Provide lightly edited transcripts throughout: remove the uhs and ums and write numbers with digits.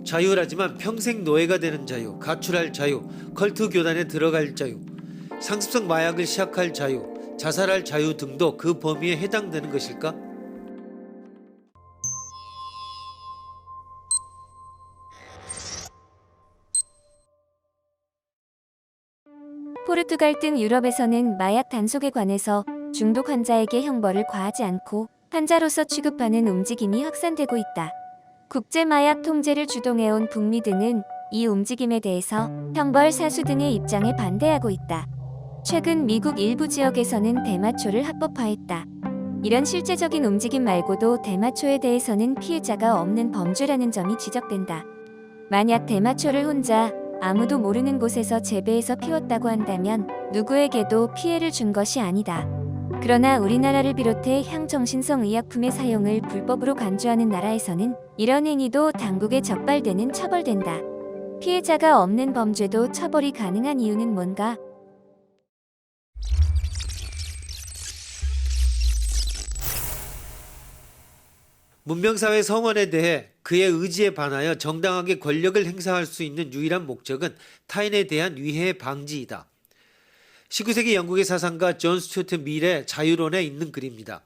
자유라지만 평생 노예가 되는 자유, 가출할 자유, 컬트 교단에 들어갈 자유, 상습성 마약을 시작할 자유, 자살할 자유 등도 그 범위에 해당되는 것일까? 포르투갈 등 유럽에서는 마약 단속에 관해서 중독 환자에게 형벌을 과하지 않고 환자로서 취급하는 움직임이 확산되고 있다. 국제마약 통제를 주동해온 북미 등은 이 움직임에 대해서 형벌 사수 등의 입장에 반대하고 있다. 최근 미국 일부 지역에서는 대마초를 합법화했다. 이런 실제적인 움직임 말고도 대마초에 대해서는 피해자가 없는 범죄라는 점이 지적된다. 만약 대마초를 혼자 아무도 모르는 곳에서 재배해서 피웠다고 한다면 누구에게도 피해를 준 것이 아니다. 그러나 우리나라를 비롯해 향정신성 의약품의 사용을 불법으로 간주하는 나라에서는 이런 행위도 당국에 적발되는 처벌된다. 피해자가 없는 범죄도 처벌이 가능한 이유는 뭔가? 문명사회 성원에 대해 그의 의지에 반하여 정당하게 권력을 행사할 수 있는 유일한 목적은 타인에 대한 위해 방지이다. 19세기 영국의 사상가 존 스튜어트 밀의 자유론에 있는 글입니다.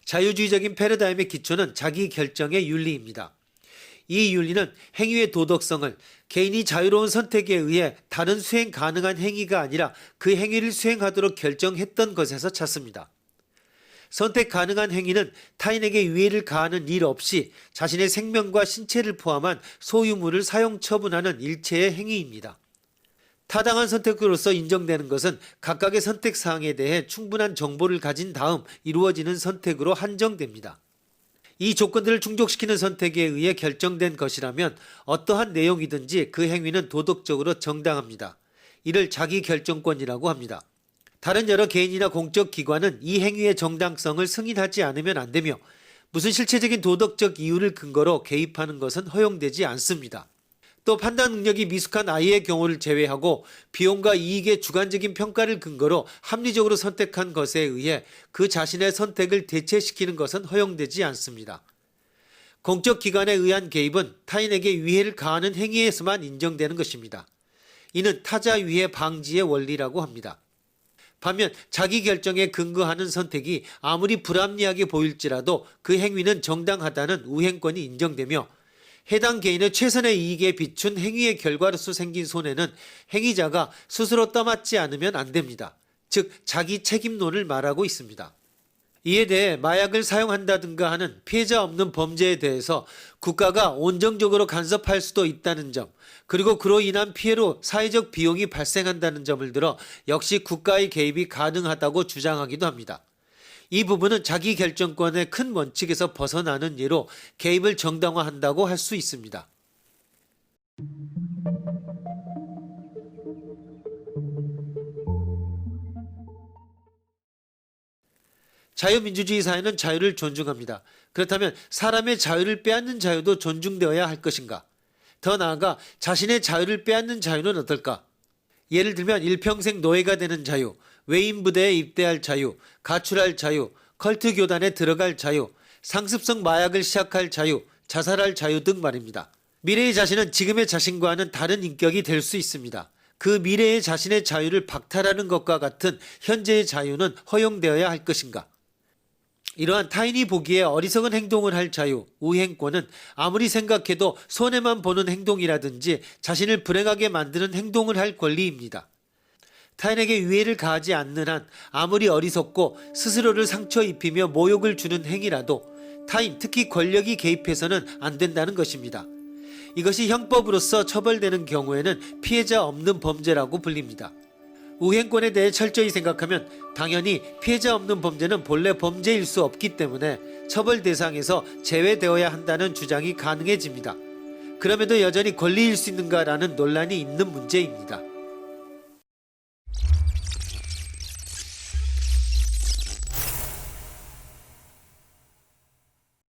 자유주의적인 패러다임의 기초는 자기 결정의 윤리입니다. 이 윤리는 행위의 도덕성을 개인이 자유로운 선택에 의해 다른 수행 가능한 행위가 아니라 그 행위를 수행하도록 결정했던 것에서 찾습니다. 선택 가능한 행위는 타인에게 위해를 가하는 일 없이 자신의 생명과 신체를 포함한 소유물을 사용 처분하는 일체의 행위입니다. 타당한 선택으로서 인정되는 것은 각각의 선택 사항에 대해 충분한 정보를 가진 다음 이루어지는 선택으로 한정됩니다. 이 조건들을 충족시키는 선택에 의해 결정된 것이라면 어떠한 내용이든지 그 행위는 도덕적으로 정당합니다. 이를 자기 결정권이라고 합니다. 다른 여러 개인이나 공적 기관은 이 행위의 정당성을 승인하지 않으면 안 되며 무슨 실체적인 도덕적 이유를 근거로 개입하는 것은 허용되지 않습니다. 또 판단 능력이 미숙한 아이의 경우를 제외하고 비용과 이익의 주관적인 평가를 근거로 합리적으로 선택한 것에 의해 그 자신의 선택을 대체시키는 것은 허용되지 않습니다. 공적 기관에 의한 개입은 타인에게 위해를 가하는 행위에서만 인정되는 것입니다. 이는 타자 위해 방지의 원리라고 합니다. 반면 자기 결정에 근거하는 선택이 아무리 불합리하게 보일지라도 그 행위는 정당하다는 우행권이 인정되며 해당 개인의 최선의 이익에 비춘 행위의 결과로서 생긴 손해는 행위자가 스스로 떠맡지 않으면 안 됩니다. 즉 자기 책임론을 말하고 있습니다. 이에 대해 마약을 사용한다든가 하는 피해자 없는 범죄에 대해서 국가가 온정적으로 간섭할 수도 있다는 점, 그리고 그로 인한 피해로 사회적 비용이 발생한다는 점을 들어 역시 국가의 개입이 가능하다고 주장하기도 합니다. 이 부분은 자기 결정권의 큰 원칙에서 벗어나는 예로 개입을 정당화한다고 할 수 있습니다. 자유민주주의 사회는 자유를 존중합니다. 그렇다면 사람의 자유를 빼앗는 자유도 존중되어야 할 것인가? 더 나아가 자신의 자유를 빼앗는 자유는 어떨까? 예를 들면 일평생 노예가 되는 자유, 외인부대에 입대할 자유, 가출할 자유, 컬트 교단에 들어갈 자유, 상습성 마약을 시작할 자유, 자살할 자유 등 말입니다. 미래의 자신은 지금의 자신과는 다른 인격이 될 수 있습니다. 그 미래의 자신의 자유를 박탈하는 것과 같은 현재의 자유는 허용되어야 할 것인가? 이러한 타인이 보기에 어리석은 행동을 할 자유, 우행권은 아무리 생각해도 손해만 보는 행동이라든지 자신을 불행하게 만드는 행동을 할 권리입니다. 타인에게 위해를 가하지 않는 한 아무리 어리석고 스스로를 상처 입히며 모욕을 주는 행위라도 타인, 특히 권력이 개입해서는 안 된다는 것입니다. 이것이 형법으로서 처벌되는 경우에는 피해자 없는 범죄라고 불립니다. 우행권에 대해 철저히 생각하면 당연히 피해자 없는 범죄는 본래 범죄일 수 없기 때문에 처벌 대상에서 제외되어야 한다는 주장이 가능해집니다. 그럼에도 여전히 권리일 수 있는가라는 논란이 있는 문제입니다.